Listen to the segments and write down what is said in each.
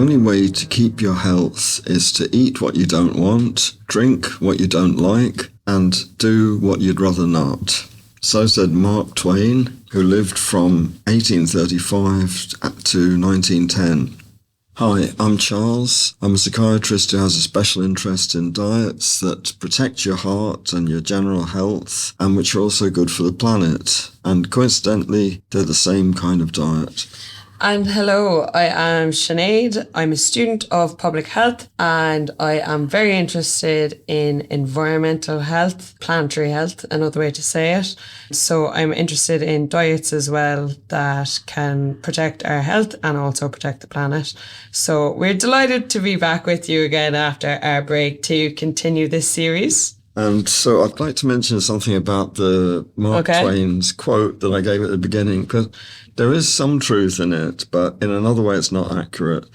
only way to keep your health is to eat what you don't want, drink what you don't like, and do what you'd rather not. So said Mark Twain, who lived from 1835 to 1910. Hi, I'm Charles. I'm a psychiatrist who has a special interest in diets that protect your heart and your general health, and which are also good for the planet. And coincidentally, they're the same kind of diet. And hello, I am Sinead. I'm a student of public health and I am very interested in environmental health, planetary health, another way to say it. So I'm interested in diets as well that can protect our health and also protect the planet. So we're delighted to be back with you again after our break to continue this series. And so I'd like to mention something about the Mark Twain's quote that I gave at the beginning, because there is some truth in it, but in another way it's not accurate.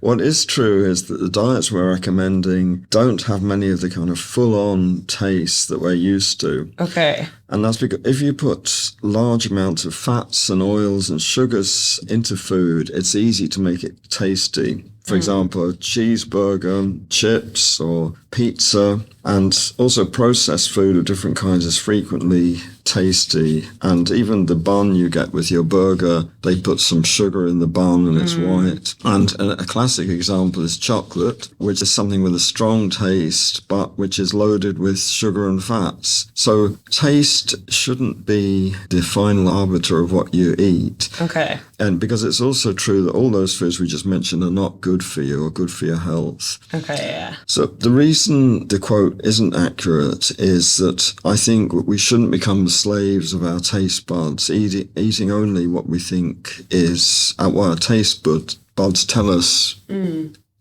What is true is that the diets we're recommending don't have many of the kind of full-on tastes that we're used to. Okay. And that's because if you put large amounts of fats and oils and sugars into food, it's easy to make it tasty. For example, a cheeseburger, chips or pizza, and also processed food of different kinds is frequently tasty. And even the bun you get with your burger, they put some sugar in the bun and it's white. And a classic example is chocolate, which is something with a strong taste, but which is loaded with sugar and fats. So taste shouldn't be the final arbiter of what you eat. Okay. And because it's also true that all those foods we just mentioned are not good for you or good for your health. Okay, yeah. So the reason the quote isn't accurate is that I think we shouldn't become slaves of our taste buds, eating only what we think is, what our taste buds tell us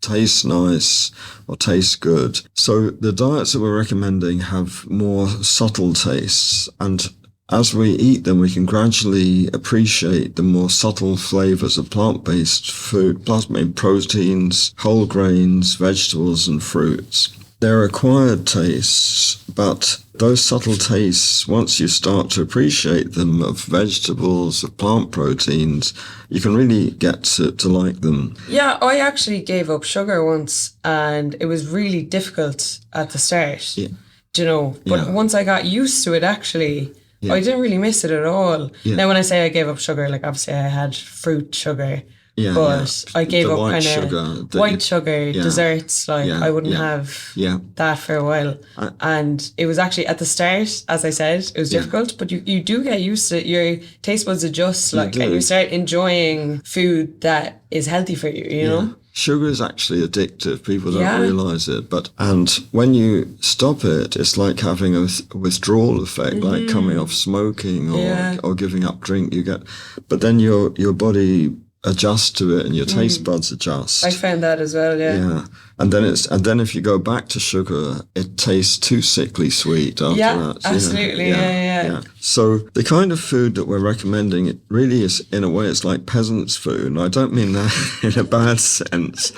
tastes nice or tastes good. So the diets that we're recommending have more subtle tastes, and as we eat them, we can gradually appreciate the more subtle flavors of plant-based food, plant-based proteins, whole grains, vegetables, and fruits. They're acquired tastes, but those subtle tastes, once you start to appreciate them of vegetables, of plant proteins, you can really get to like them. Yeah, I actually gave up sugar once and it was really difficult at the start, but once I got used to it, actually, I didn't really miss it at all. Now, when I say I gave up sugar, like obviously I had fruit sugar, but I gave up kind of white sugar, desserts, like I wouldn't have that for a while. And it was actually at the start, as I said, it was difficult, but you do get used to it. Your taste buds adjust, and you start enjoying food that is healthy for you, you know? Sugar is actually addictive. People don't realise it. And when you stop it, it's like having a withdrawal effect, like coming off smoking or giving up drink. But then your body adjusts to it and your taste buds adjust. I found that as well, Yeah. And then if you go back to sugar, it tastes too sickly sweet after that. Absolutely. Yeah. So the kind of food that we're recommending, it really is, in a way, it's like peasants' food. And I don't mean that in a bad sense,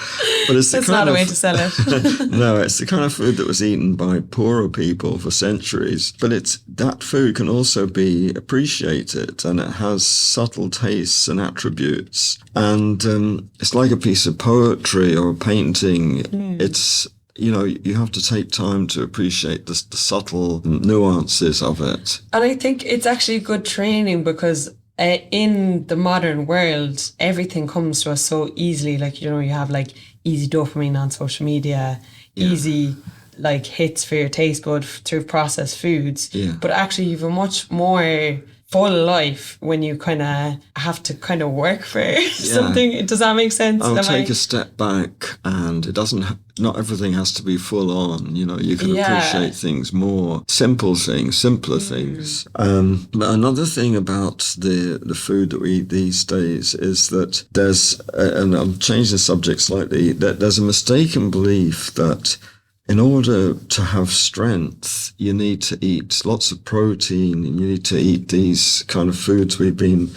but it's That's not a way to sell it. No, it's the kind of food that was eaten by poorer people for centuries. But that food can also be appreciated, and it has subtle tastes and attributes. And it's like a piece of poetry or a painting. It's, you have to take time to appreciate the subtle nuances of it. And I think it's actually good training because in the modern world, everything comes to us so easily. Like, you have like easy dopamine on social media, easy like hits for your taste bud through processed foods. But actually you have a much more full life when you kind of have to kind of work for something. Does that make sense? I'll take a step back, and not everything has to be full on. You can appreciate things more, simpler things. But another thing about the food that we eat these days is that and I'll change the subject slightly, that there's a mistaken belief that in order to have strength, you need to eat lots of protein, and you need to eat these kind of foods we've been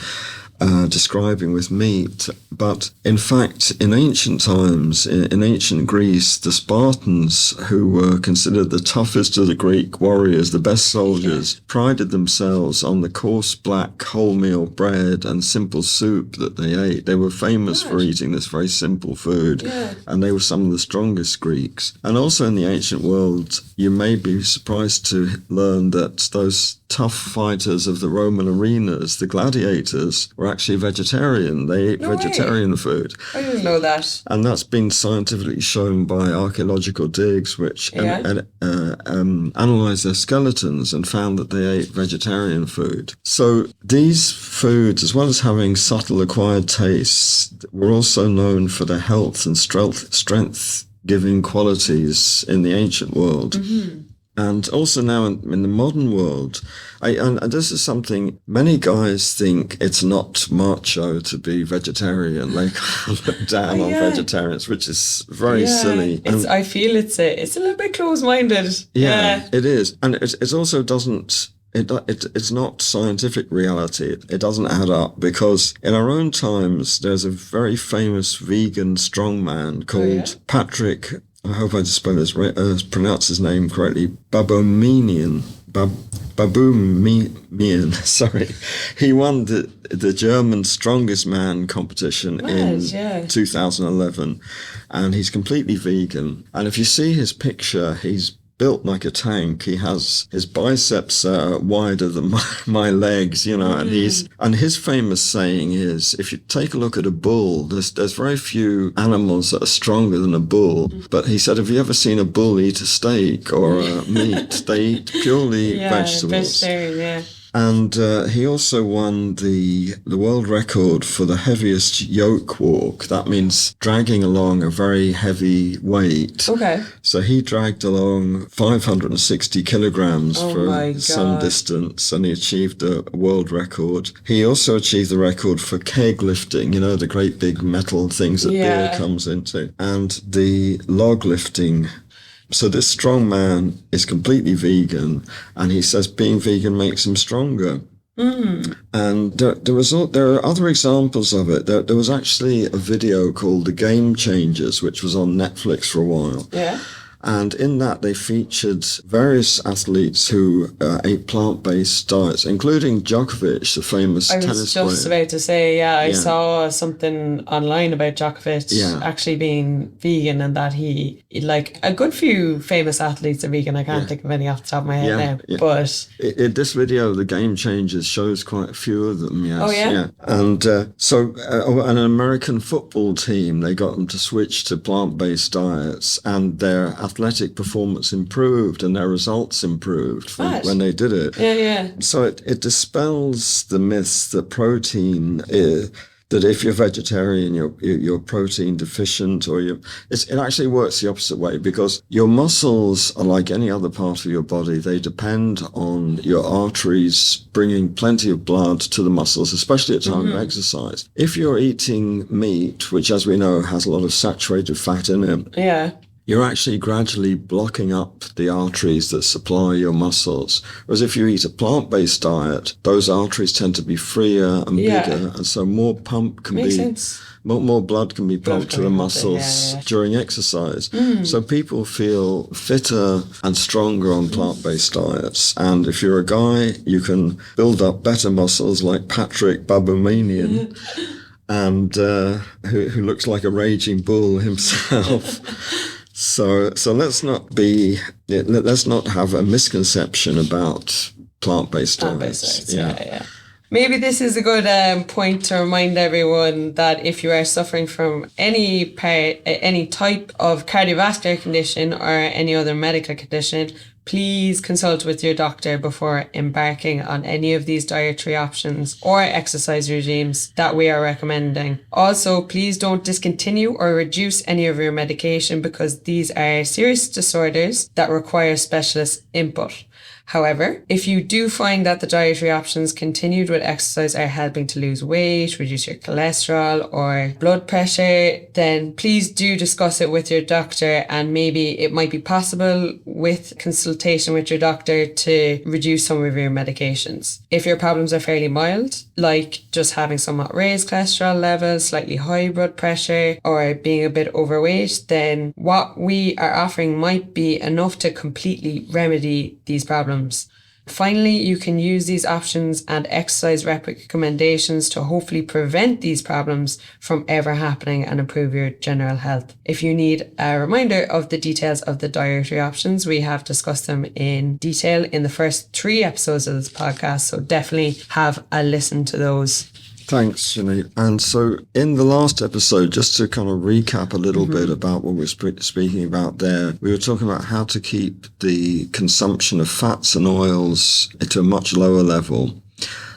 describing with meat. But in fact, in ancient times, in ancient Greece, the Spartans, who were considered the toughest of the Greek warriors, the best soldiers, prided themselves on the coarse black wholemeal bread and simple soup that they ate. They were famous for eating this very simple food, and they were some of the strongest Greeks. And also in the ancient world, you may be surprised to learn that those tough fighters of the Roman arenas, the gladiators, were actually vegetarian. They ate vegetarian food. I didn't know that. And that's been scientifically shown by archaeological digs, which analysed their skeletons and found that they ate vegetarian food. So these foods, as well as having subtle acquired tastes, were also known for their health and strength-giving qualities in the ancient world. Mm-hmm. And also now in the modern world, and this is something many guys think it's not macho to be vegetarian. They kind of look down on vegetarians, which is very silly. I feel it's a little bit close-minded. Yeah, it is. And it also doesn't... It's not scientific reality. It doesn't add up, because in our own times, there's a very famous vegan strongman called Patrick... I hope I pronounce his name correctly. Baboumenian. Sorry. He won the German Strongest Man competition in 2011. And he's completely vegan. And if you see his picture, he's built like a tank. He has his biceps wider than my legs, and his famous saying is, if you take a look at a bull, there's very few animals that are stronger than a bull. But he said, have you ever seen a bull eat a steak or meat? They eat purely vegetables. Vegetarian, And he also won the world record for the heaviest yoke walk. That means dragging along a very heavy weight. Okay. So he dragged along 560 kilograms for some distance, and he achieved a world record. He also achieved the record for keg lifting, the great big metal things that beer comes into, and the log lifting. So this strong man is completely vegan, and he says being vegan makes him stronger. Mm. And there are other examples of it. There was actually a video called The Game Changers, which was on Netflix for a while. Yeah. And in that, they featured various athletes who ate plant-based diets, including Djokovic, the famous tennis player. I was just about to say, I saw something online about Djokovic actually being vegan, and that he, like a good few famous athletes are vegan. I can't think of any off the top of my head now. Yeah. But this video, The Game Changers, shows quite a few of them, yes. Oh, yeah? And so an American football team, they got them to switch to plant-based diets, and their athletic performance improved and their results improved when they did it. Yeah. So it dispels the myths that protein that if you're vegetarian, you're protein deficient, or it actually works the opposite way, because your muscles are like any other part of your body. They depend on your arteries bringing plenty of blood to the muscles, especially at time of exercise. If you're eating meat, which as we know has a lot of saturated fat in it, you're actually gradually blocking up the arteries that supply your muscles. Whereas if you eat a plant-based diet, those arteries tend to be freer and bigger, and so more blood can be pumped to the muscles during exercise. So people feel fitter and stronger on plant-based diets. And if you're a guy, you can build up better muscles like Patrick Baboumenian. And who looks like a raging bull himself. So let's not have a misconception about plant-based diets. Yeah. Maybe this is a good point to remind everyone that if you are suffering from any type of cardiovascular condition or any other medical condition, please consult with your doctor before embarking on any of these dietary options or exercise regimes that we are recommending. Also, please don't discontinue or reduce any of your medication, because these are serious disorders that require specialist input. However, if you do find that the dietary options continued with exercise are helping to lose weight, reduce your cholesterol or blood pressure, then please do discuss it with your doctor, and maybe it might be possible with consultation with your doctor to reduce some of your medications. If your problems are fairly mild, like just having somewhat raised cholesterol levels, slightly high blood pressure, or being a bit overweight, then what we are offering might be enough to completely remedy these problems. Finally, you can use these options and exercise recommendations to hopefully prevent these problems from ever happening and improve your general health. If you need a reminder of the details of the dietary options, we have discussed them in detail in the first 3 episodes of this podcast, so definitely have a listen to those. Thanks, Sinead. And so in the last episode, just to kind of recap a little bit about what we're speaking about there, we were talking about how to keep the consumption of fats and oils to a much lower level.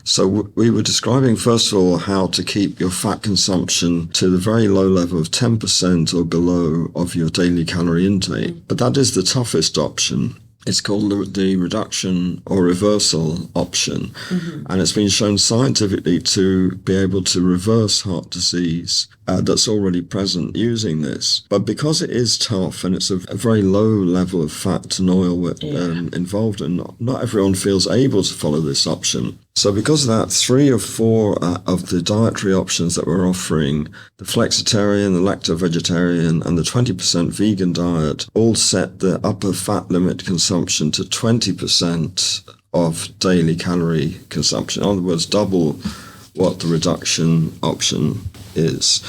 So we were describing, first of all, how to keep your fat consumption to the very low level of 10% or below of your daily calorie intake. But that is the toughest option. It's called the reduction or reversal option. And it's been shown scientifically to be able to reverse heart disease that's already present using this. But because it is tough and it's a very low level of fat and oil involved, and not everyone feels able to follow this option. So because of that, 3 or 4 of the dietary options that we're offering, the flexitarian, the lacto-vegetarian, and the 20% vegan diet, all set the upper fat limit consumption to 20% of daily calorie consumption. In other words, double what the reduction option is.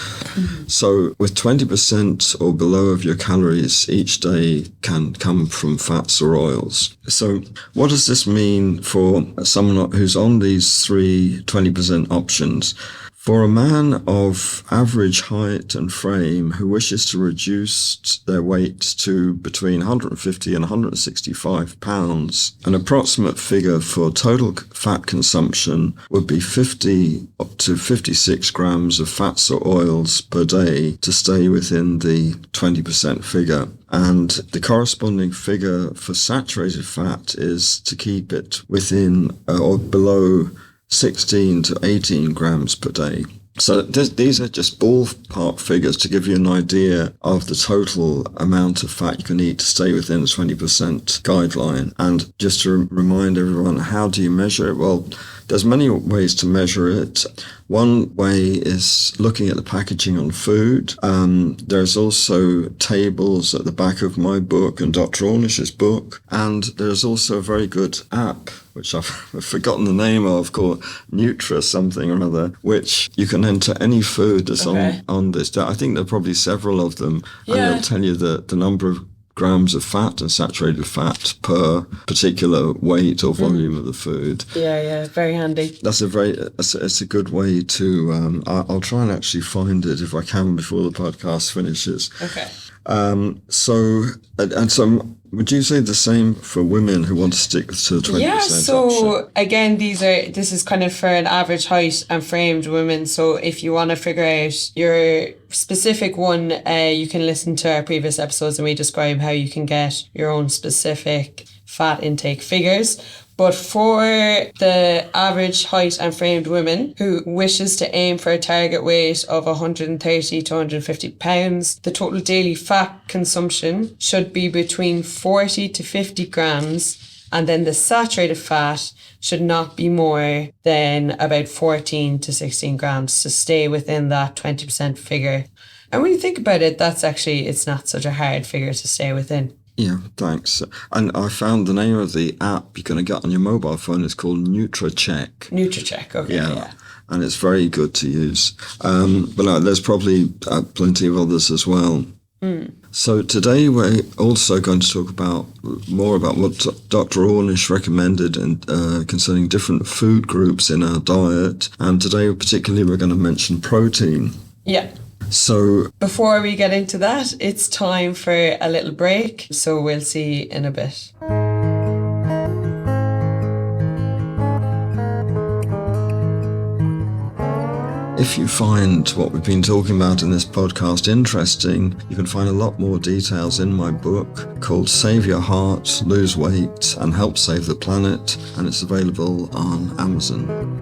So with 20% or below of your calories each day can come from fats or oils. So what does this mean for someone who's on these 3 20% options? For a man of average height and frame who wishes to reduce their weight to between 150 and 165 pounds, an approximate figure for total fat consumption would be 50 up to 56 grams of fats or oils per day to stay within the 20% figure. And the corresponding figure for saturated fat is to keep it within or below 16 to 18 grams per day. So these are just ballpark figures to give you an idea of the total amount of fat you can eat to stay within the 20% guideline. And just to remind everyone, how do you measure it? Well, there's many ways to measure it. One way is looking at the packaging on food. There's also tables at the back of my book and Dr. Ornish's book. And there's also a very good app, which I've forgotten the name of, called Nutra something or other, which you can enter any food that's on this. I think there are probably several of them. And it'll tell you the number of grams of fat and saturated fat per particular weight or volume of the food. Yeah, very handy. It's a good way to, I'll try and actually find it if I can before the podcast finishes. Okay. So would you say the same for women who want to stick to 20%? Yeah, so option? Again, this is kind of for an average height and framed woman. So if you want to figure out your specific one, you can listen to our previous episodes and we describe how you can get your own specific fat intake figures. But for the average height and framed woman who wishes to aim for a target weight of 130 to 150 pounds, the total daily fat consumption should be between 40 to 50 grams, and then the saturated fat should not be more than about 14 to 16 grams to stay within that 20% figure. And when you think about it, it's not such a hard figure to stay within. Yeah, thanks. And I found the name of the app you're going to get on your mobile phone is called NutriCheck. NutriCheck, okay, yeah. And it's very good to use. But there's probably plenty of others as well. So today we're also going to talk more about what Dr. Ornish recommended concerning different food groups in our diet. And today particularly we're going to mention protein. Yeah. So before we get into that, it's time for a little break. So we'll see in a bit. If you find what we've been talking about in this podcast interesting, you can find a lot more details in my book called Save Your Heart, Lose Weight and Help Save the Planet, and it's available on Amazon.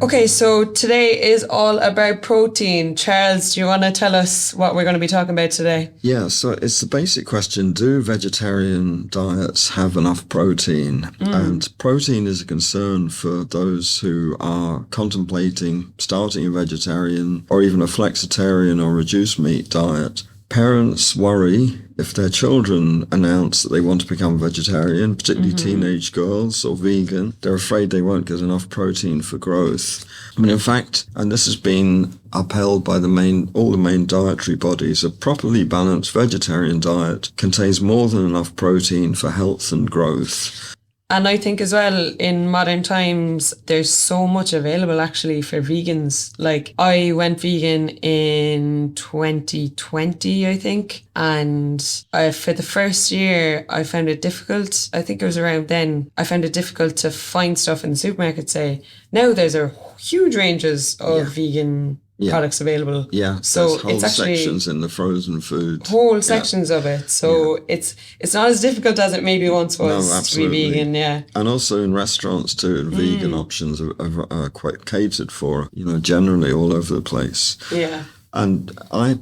Okay, so today is all about protein. Charles, do you want to tell us what we're going to be talking about today? Yeah, so it's the basic question, do vegetarian diets have enough protein? And protein is a concern for those who are contemplating starting a vegetarian or even a flexitarian or reduced meat diet. Parents worry if their children announce that they want to become vegetarian, particularly teenage girls, or vegan. They're afraid they won't get enough protein for growth. I mean, in fact, and this has been upheld by all the main dietary bodies, a properly balanced vegetarian diet contains more than enough protein for health and growth. And I think as well, in modern times, there's so much available actually for vegans. Like, I went vegan in 2020, I think. And for the first year, I found it difficult. I think it was around then. I found it difficult to find stuff in the supermarket, say. Now there's a huge ranges of vegan products available. Yeah, so there's whole it's actually sections in the frozen food. Whole sections of it. So it's not as difficult as it maybe once was to be vegan, And also in restaurants too, vegan options are quite catered for, generally all over the place. Yeah. And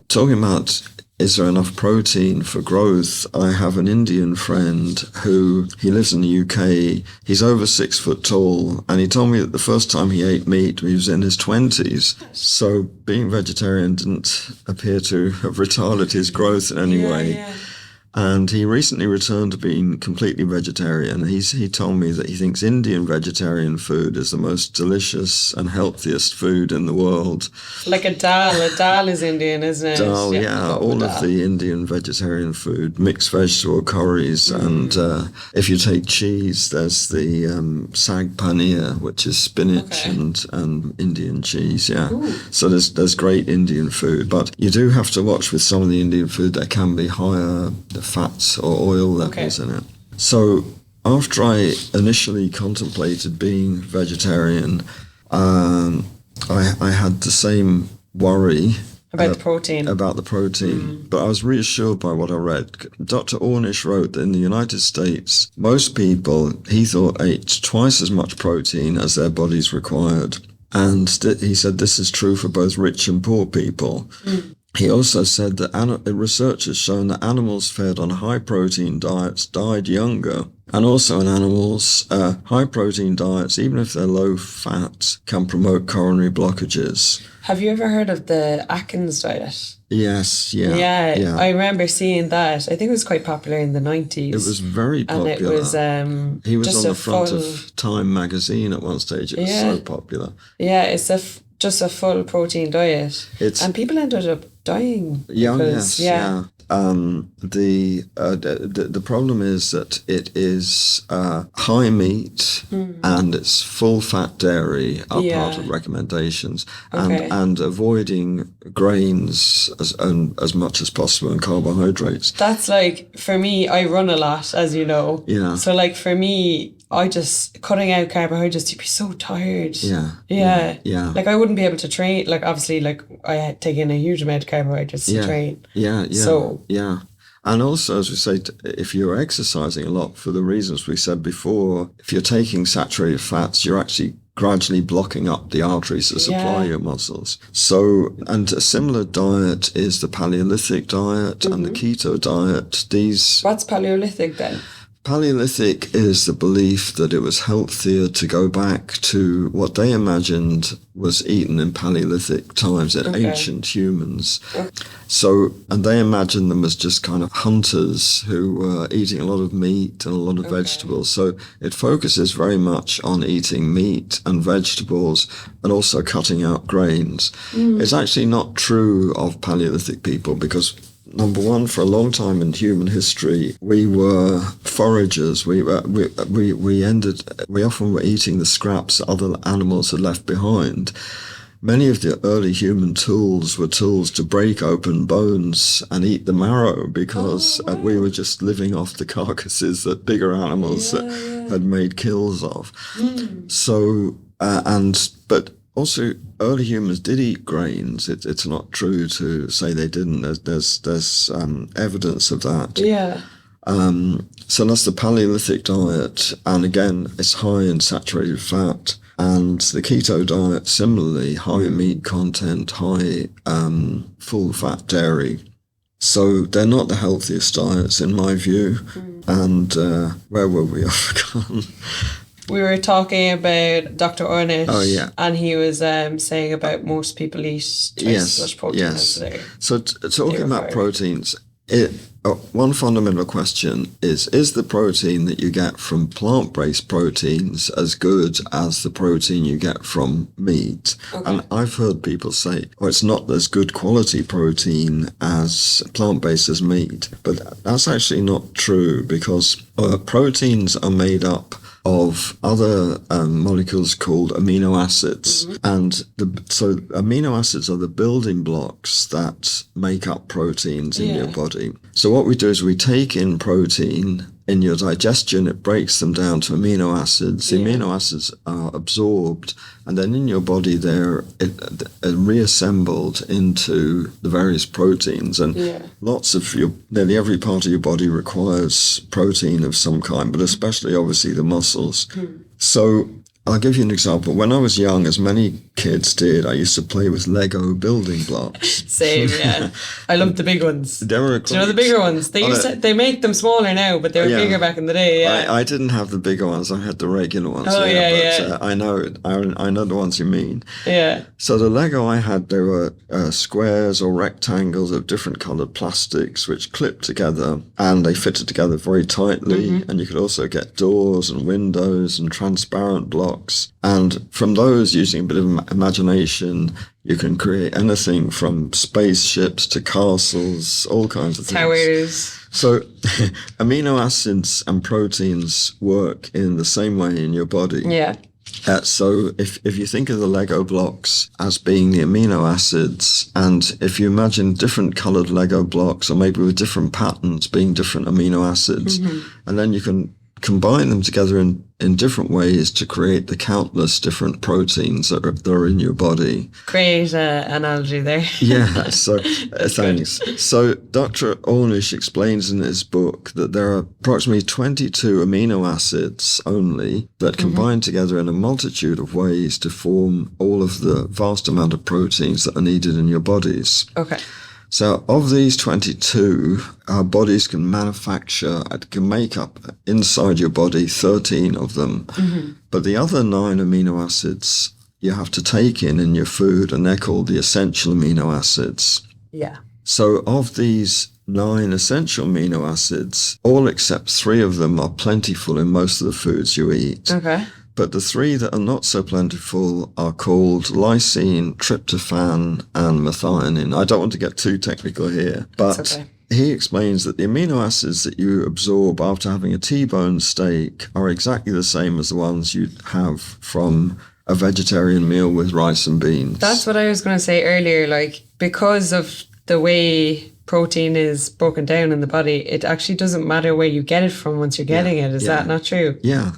talking about, is there enough protein for growth? I have an Indian friend he lives in the UK. He's over 6 foot tall. And he told me that the first time he ate meat, he was in his 20s. So being vegetarian didn't appear to have retarded his growth in any way. Yeah. And he recently returned to being completely vegetarian. He told me that he thinks Indian vegetarian food is the most delicious and healthiest food in the world. Like a dal. A dal is Indian, isn't it? Dal, yeah. All of the Indian vegetarian food, mixed vegetable curries. And if you take cheese, there's the sag paneer, which is spinach and Indian cheese, yeah. Ooh. So there's great Indian food. But you do have to watch with some of the Indian food. There can be higher fats or oil levels in it. So after I initially contemplated being vegetarian, I had the same worry about the protein. But I was reassured by what I read. Dr. Ornish wrote that in the United States, most people, he thought, ate twice as much protein as their bodies required. And he said this is true for both rich and poor people. He also said that research has shown that animals fed on high-protein diets died younger. And also in animals, high-protein diets, even if they're low-fat, can promote coronary blockages. Have you ever heard of the Atkins diet? Yes, yeah. I remember seeing that. I think it was quite popular in the 90s. It was very popular. And it was he was on the front of Time magazine at one stage. It was so popular. Yeah, it's just a full protein diet. And people ended up dying. The problem is that it is high meat and it's full fat dairy are part of recommendations, and avoiding grains as much as possible and carbohydrates. That's like, for me, I run a lot, as you know. Yeah. So like for me, I just cutting out carbohydrates, you'd be so tired. Yeah. Like I wouldn't be able to train. Like obviously, like I had taken a huge amount of carbohydrates to train. And also, as we say, if you're exercising a lot for the reasons we said before, if you're taking saturated fats, you're actually gradually blocking up the arteries that supply your muscles. So, and a similar diet is the Paleolithic diet and the keto diet. What's Paleolithic then? Paleolithic is the belief that it was healthier to go back to what they imagined was eaten in Paleolithic times, in ancient humans. So, and they imagined them as just kind of hunters who were eating a lot of meat and a lot of vegetables. So it focuses very much on eating meat and vegetables and also cutting out grains. It's actually not true of Paleolithic people because, number one, for a long time in human history, we were foragers. We often were eating the scraps that other animals had left behind. Many of the early human tools were tools to break open bones and eat the marrow because we were just living off the carcasses that bigger animals had made kills of. So, but also, early humans did eat grains. It's not true to say they didn't. There's evidence of that. Yeah. So that's the Paleolithic diet, and again, it's high in saturated fat. And the keto diet, similarly, high meat content, high full fat dairy. So they're not the healthiest diets in my view. And where were we off again? We were talking about Dr. Ornish. Oh, yeah. And he was saying about most people eat twice as much protein as they. So talking about proteins, one fundamental question is the protein that you get from plant-based proteins as good as the protein you get from meat? Okay. And I've heard people say, it's not as good quality protein as plant-based as meat. But that's actually not true, because proteins are made up of other molecules called amino acids. And so amino acids are the building blocks that make up proteins in your body. So what we do is we take in protein. In your digestion, it breaks them down to amino acids. The amino acids are absorbed, and then in your body they're reassembled into the various proteins. And nearly every part of your body requires protein of some kind, but especially obviously the muscles. So I'll give you an example. When I was young, as many kids did, I used to play with Lego building blocks. Same, yeah. I loved the big ones. They were great. Do you know the bigger ones? They make them smaller now, but they were bigger back in the day. Yeah. I didn't have the bigger ones. I had the regular ones. Oh, but I know the ones you mean. Yeah. So the Lego I had, they were squares or rectangles of different coloured plastics which clipped together, and they fitted together very tightly. And you could also get doors and windows and transparent blocks. And from those, using a bit of imagination, you can create anything from spaceships to castles, all kinds of things. Towers. So amino acids and proteins work in the same way in your body. Yeah. So if you think of the Lego blocks as being the amino acids, and if you imagine different coloured Lego blocks, or maybe with different patterns being different amino acids, and then you can combine them together in different ways to create the countless different proteins that are in your body. Great analogy there. Yeah, so thanks. So Dr. Ornish explains in his book that there are approximately 22 amino acids only that combine together in a multitude of ways to form all of the vast amount of proteins that are needed in your bodies. Okay. So of these 22, our bodies can make up inside your body 13 of them. But the other 9 amino acids you have to take in your food, and they're called the essential amino acids. Yeah. So of these 9 essential amino acids, all except 3 of them are plentiful in most of the foods you eat. Okay. But the 3 that are not so plentiful are called lysine, tryptophan, and methionine. I don't want to get too technical here, but he explains that the amino acids that you absorb after having a T-bone steak are exactly the same as the ones you have from a vegetarian meal with rice and beans. That's what I was going to say earlier. Like, because of the way protein is broken down in the body, it actually doesn't matter where you get it from once you're getting it. Is that not true? Yeah.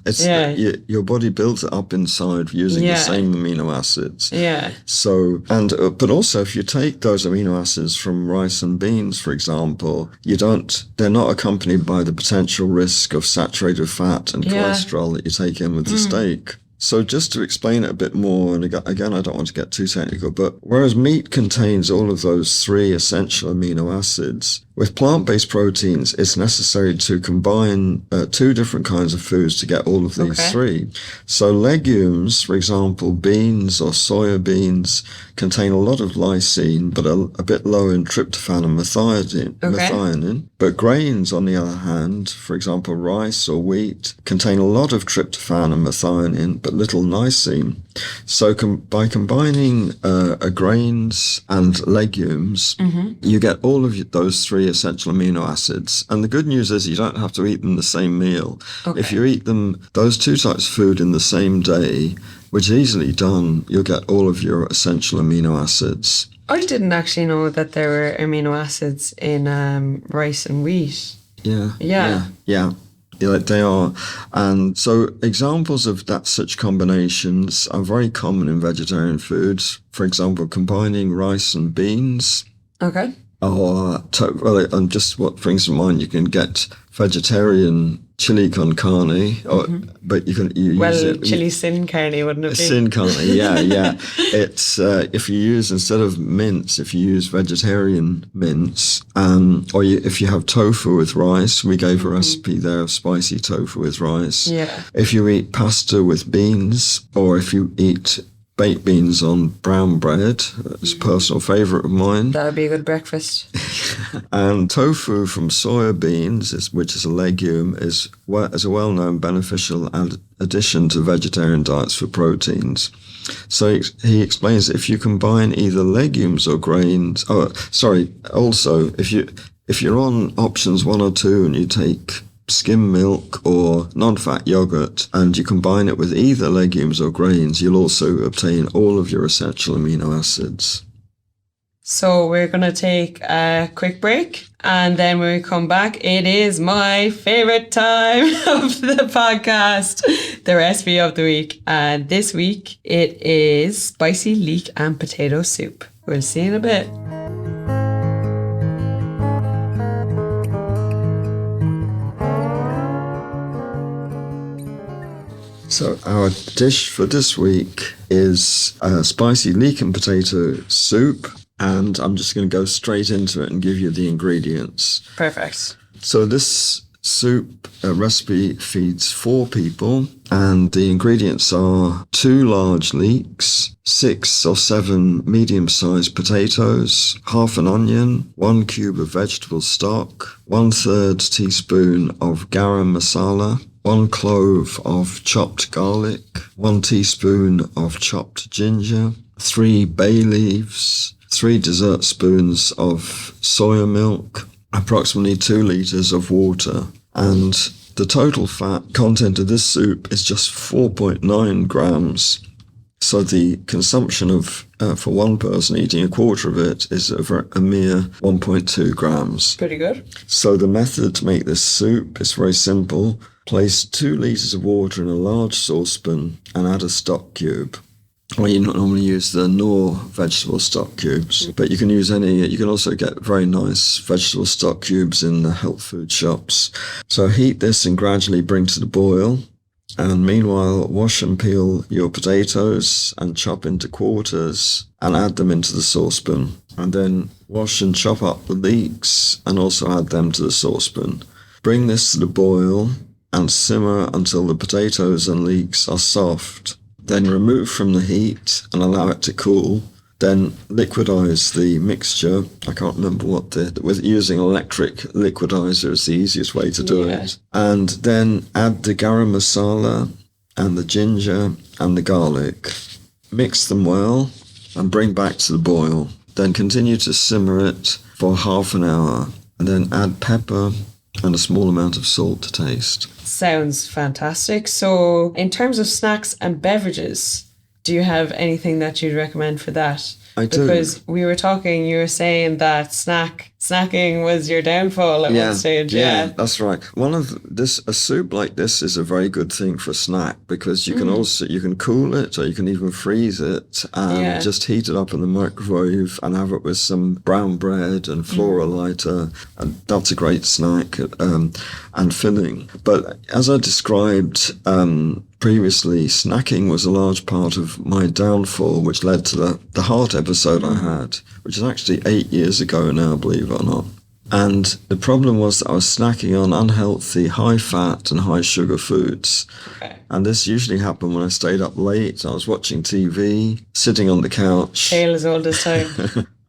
Your body builds it up inside using the same amino acids. Yeah. So, but also if you take those amino acids from rice and beans, for example, they're not accompanied by the potential risk of saturated fat and cholesterol that you take in with the steak. So just to explain it a bit more, and again, I don't want to get too technical, but whereas meat contains all of those 3 essential amino acids, with plant-based proteins, it's necessary to combine 2 different kinds of foods to get all of these 3. So legumes, for example, beans or soya beans, contain a lot of lysine, but a bit low in tryptophan and methionine. But grains, on the other hand, for example, rice or wheat, contain a lot of tryptophan and methionine, but little lysine. So by combining grains and legumes, you get all of those 3 essential amino acids. And the good news is you don't have to eat them the same meal. Okay. If you eat those 2 types of food in the same day, which is easily done, you'll get all of your essential amino acids. I didn't actually know that there were amino acids in rice and wheat. Yeah, they are. And so examples of such combinations are very common in vegetarian foods. For example, combining rice and beans. Okay. And just what brings to mind, you can get vegetarian chili con carne, but you use it. Chili sin carne, wouldn't it be? Sin carne, yeah. It's if you use, instead of mince, if you use vegetarian mince, if you have tofu with rice, we gave a recipe there of spicy tofu with rice. Yeah. If you eat pasta with beans, or if you eat baked beans on brown bread, it's a personal favourite of mine. That would be a good breakfast. And tofu from soya beans, which is a legume, is a well-known beneficial addition to vegetarian diets for proteins. So he explains that if you combine either legumes or grains, also if you're on options 1 or 2 and you take skim milk or non-fat yogurt and you combine it with either legumes or grains, you'll also obtain all of your essential amino acids. So we're going to take a quick break, and then when we come back, it is my favourite time of the podcast, the recipe of the week. And this week it is spicy leek and potato soup. We'll see you in a bit. So our dish for this week is spicy leek and potato soup, and I'm just going to go straight into it and give you the ingredients. Perfect. So this soup recipe feeds 4 people, and the ingredients are 2 large leeks, 6 or 7 medium-sized potatoes, half an onion, 1 cube of vegetable stock, 1/3 teaspoon of garam masala, 1 clove of chopped garlic, 1 teaspoon of chopped ginger, 3 bay leaves, 3 dessert spoons of soya milk, approximately 2 litres of water. And the total fat content of this soup is just 4.9 grams. So the consumption of, for one person eating a quarter of it, is a mere 1.2 grams. Pretty good. So the method to make this soup is very simple. Place 2 litres of water in a large saucepan and add a stock cube. Well, you normally use the Knorr vegetable stock cubes, but you can use you can also get very nice vegetable stock cubes in the health food shops. So heat this and gradually bring to the boil. And meanwhile, wash and peel your potatoes and chop into quarters and add them into the saucepan. And then wash and chop up the leeks and also add them to the saucepan. Bring this to the boil and simmer until the potatoes and leeks are soft. Then remove from the heat and allow it to cool. Then liquidize the mixture. I can't remember with using electric liquidizer is the easiest way to do it. And then add the garam masala and the ginger and the garlic. Mix them well and bring back to the boil. Then continue to simmer it for half an hour. And then add pepper and a small amount of salt to taste. Sounds fantastic. So in terms of snacks and beverages, do you have anything that you'd recommend for that? I do. Because we were talking, you were saying that snacking was your downfall at one stage. Yeah, that's right. A soup like this is a very good thing for a snack because you can cool it or you can even freeze it and just heat it up in the microwave and have it with some brown bread and flora lighter, and that's a great snack and filling. But as I described previously, snacking was a large part of my downfall, which led to the heart episode I had, which is actually 8 years ago now, believe it or not. And the problem was that I was snacking on unhealthy, high-fat and high-sugar foods. Okay. And this usually happened when I stayed up late. I was watching TV, sitting on the couch. Tale as old as time.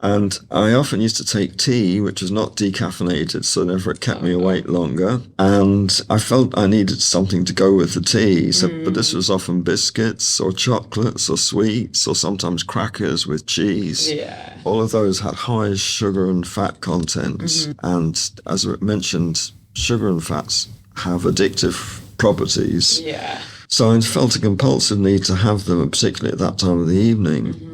And I often used to take tea, which was not decaffeinated, so therefore it kept me awake longer. And I felt I needed something to go with the tea. But this was often biscuits or chocolates or sweets or sometimes crackers with cheese. Yeah. All of those had high sugar and fat contents. And as I mentioned, sugar and fats have addictive properties. Yeah. So I felt a compulsive need to have them, particularly at that time of the evening.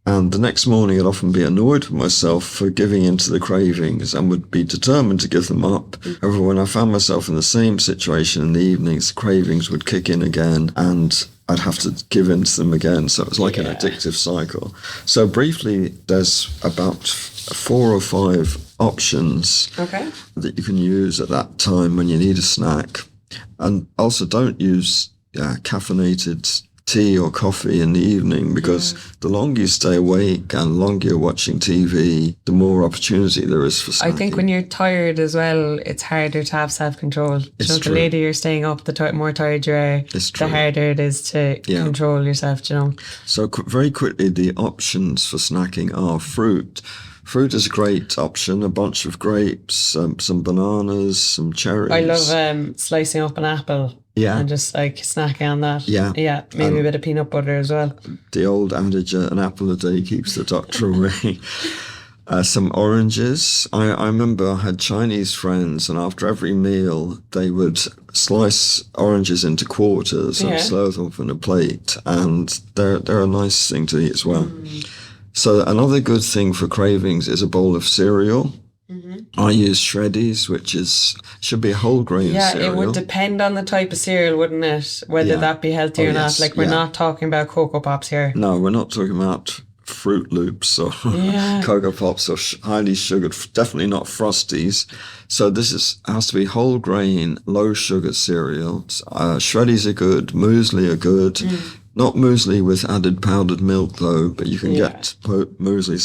And the next morning I'd often be annoyed with myself for giving in to the cravings and would be determined to give them up. However, when I found myself in the same situation in the evenings, the cravings would kick in again and I'd have to give in to them again. So it was like an addictive cycle. So briefly, there's about 4 or 5 options that you can use at that time when you need a snack. And also don't use caffeinated tea or coffee in the evening, because the longer you stay awake and the longer you're watching TV, the more opportunity there is for snacking. I think when you're tired as well, it's harder to have self-control. The later you're staying up, the more tired you are, the harder it is to control yourself, So very quickly, the options for snacking are fruit. Fruit is a great option. A bunch of grapes, some bananas, some cherries. I love slicing up an apple. And just like snacking on that. Yeah. Maybe a bit of peanut butter as well. The old adage, an apple a day keeps the doctor away. Some oranges. I remember I had Chinese friends, and after every meal, they would slice oranges into quarters and serve them on a plate. And they're a nice thing to eat as well. So another good thing for cravings is a bowl of cereal. I use Shreddies, which should be a whole grain cereal. Yeah, it would depend on the type of cereal, wouldn't it? Whether that be healthy or not. Like, we're not talking about Cocoa Pops here. No, we're not talking about Fruit Loops or Cocoa Pops or highly sugared, definitely not Frosties. So this has to be whole grain, low sugar cereals. Shreddies are good, muesli are good. Not muesli with added powdered milk, though, but you can get muesli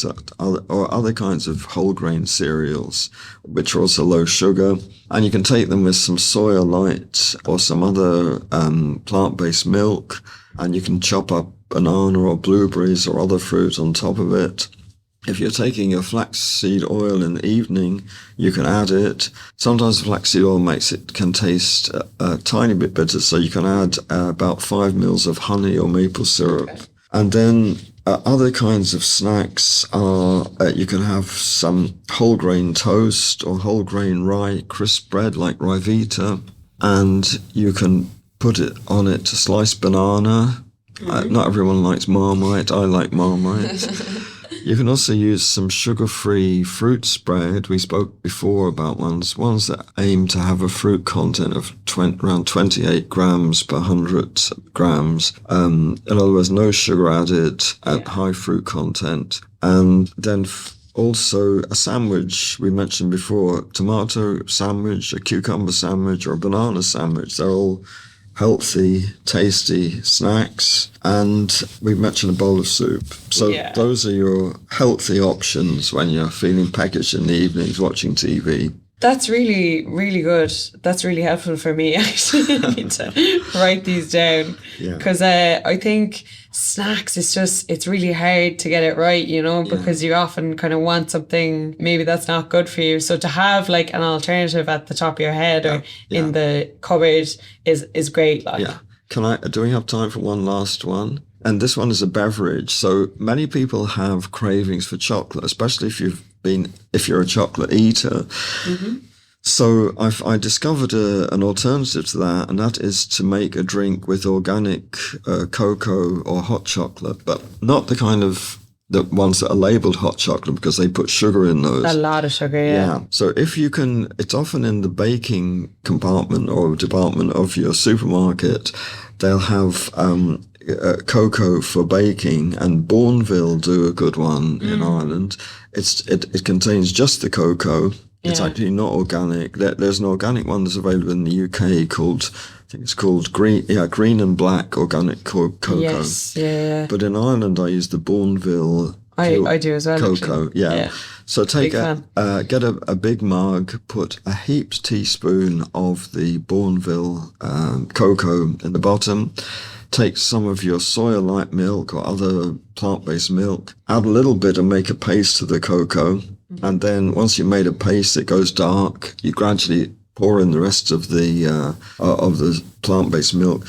or other kinds of whole grain cereals, which are also low sugar. And you can take them with some soya light or some other plant-based milk, and you can chop up banana or blueberries or other fruit on top of it. If you're taking your flaxseed oil in the evening, you can add it. Sometimes flaxseed oil can taste a tiny bit bitter, so you can add about 5 mils of honey or maple syrup. And then other kinds of snacks are, you can have some whole grain toast or whole grain rye crisp bread like Ryvita, and you can put it on it a sliced banana. Not everyone likes Marmite. I like Marmite. You can also use some sugar-free fruit spread. We spoke before about ones that aim to have a fruit content of around 28 grams per 100 grams. In other words, no sugar added at high fruit content. And then also a sandwich we mentioned before, tomato sandwich, a cucumber sandwich, or a banana sandwich. They're all healthy, tasty snacks, and we mentioned a bowl of soup. So those are your healthy options when you're feeling peckish in the evenings watching TV. That's really, really good. That's really helpful for me, actually. I need to write these down. Because I think snacks, it's really hard to get it right, because you often kind of want something maybe that's not good for you. So to have like an alternative at the top of your head or in the cupboard is great. Do we have time for one last one? And this one is a beverage. So many people have cravings for chocolate, especially if you're a chocolate eater. So I discovered an alternative to that, and that is to make a drink with organic cocoa or hot chocolate, but not the kind of the ones that are labeled hot chocolate, because they put sugar in those. A lot of sugar, So if you can, it's often in the baking compartment or department of your supermarket, they'll have cocoa for baking, and Bourneville do a good one in Ireland. It contains just the cocoa. It's actually not organic. There's an organic one that's available in the UK called green and black organic cocoa. Yes, But in Ireland, I use the Bourneville. I do as well. Cocoa, So get a big mug, put a heaped teaspoon of the Bourneville cocoa in the bottom. Take some of your soya light milk or other plant-based milk, add a little bit and make a paste to the cocoa. And then once you've made a paste, it goes dark. You gradually pour in the rest of the plant-based milk.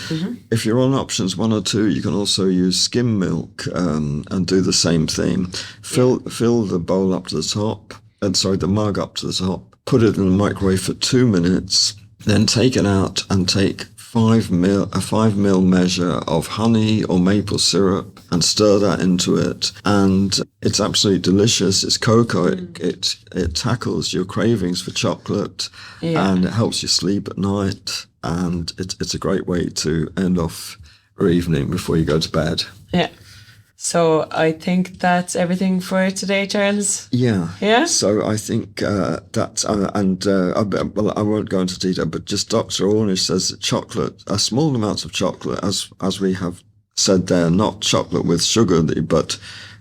If you're on options 1 or 2, you can also use skim milk and do the same thing. Fill the bowl up to the top, the mug up to the top. Put it in the microwave for 2 minutes. Then take it out and take a 5 ml measure of honey or maple syrup and stir that into it. And it's absolutely delicious. It's cocoa. It tackles your cravings for chocolate and it helps you sleep at night. And it's a great way to end off your evening before you go to bed. Yeah. So I think that's everything for today, Charles. Yeah. Yeah? So I think well, I won't go into detail, but just Dr. Ornish says that chocolate, a small amounts of chocolate, as we have said there, not chocolate with sugar, but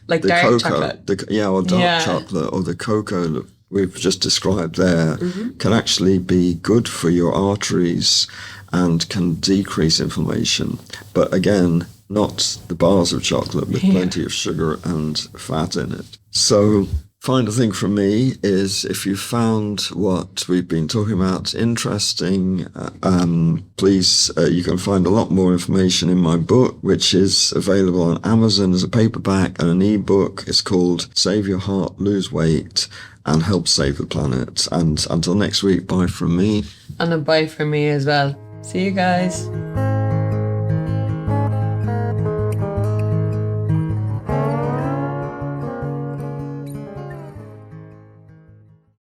like the dark cocoa, chocolate. or dark chocolate, or the cocoa that we've just described there, can actually be good for your arteries and can decrease inflammation. But again, not the bars of chocolate with plenty of sugar and fat in it. So final thing from me is, if you found what we've been talking about interesting, please, you can find a lot more information in my book, which is available on Amazon as a paperback and an ebook. It's called Save Your Heart, Lose Weight and Help Save the Planet. And until next week, bye from me. And a bye from me as well. See you guys.